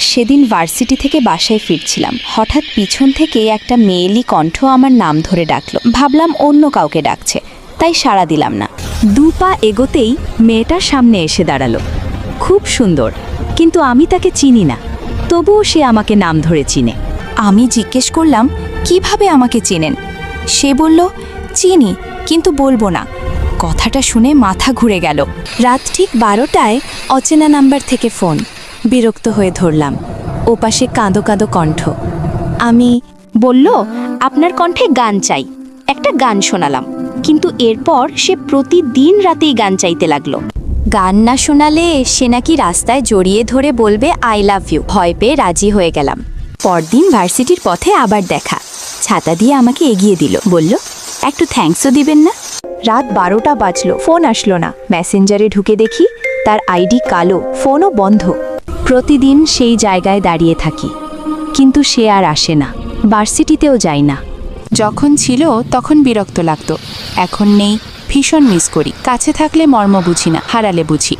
সেদিন ভার্সিটি থেকে বাসায় ফিরছিলাম, হঠাৎ পিছন থেকে একটা মেয়েলি কণ্ঠ আমার নাম ধরে ডাকলো। ভাবলাম অন্য কাউকে ডাকছে, তাই সাড়া দিলাম না। 2 পা এগোতেই মেয়েটার সামনে এসে দাঁড়ালো। খুব সুন্দর, কিন্তু আমি তাকে চিনি না, তবুও সে আমাকে নাম ধরে চিনে। আমি জিজ্ঞেস করলাম, কিভাবে আমাকে চেনেন? সে বলল, চিনি, কিন্তু বলবো না। কথাটা শুনে মাথা ঘুরে গেল। রাত ঠিক 12টায় অচেনা নাম্বার থেকে ফোন। বিরক্ত হয়ে ধরলাম। ওপাশে কাঁদো কাঁদো কণ্ঠ। আমি বলল, আপনার কণ্ঠে গান চাই। একটা গান শোনালাম, কিন্তু এরপর সে প্রতিদিন রাতেই গান চাইতে লাগলো। গান না শোনালে সে নাকি রাস্তায় জড়িয়ে ধরে বলবে আই লাভ ইউ। ভয় পেয়ে রাজি হয়ে গেলাম। পরদিন ভার্সিটির পথে আবার দেখা। ছাতা দিয়ে আমাকে এগিয়ে দিল, বলল, একটু থ্যাঙ্কসও দিবেন না? রাত 12টা বাজলো, ফোন আসলো না। মেসেঞ্জারে ঢুকে দেখি তার আইডি কালো, ফোনও বন্ধ। প্রতিদিন সেই জায়গায় দাঁড়িয়ে থাকি, কিন্তু সে আর আসে না। ভার্সিটিতেও যাই না। যখন ছিল তখন বিরক্ত লাগতো, এখন নেই, ভীষণ মিস করি। কাছে থাকলে মর্ম বুঝি না, হারালে বুঝি।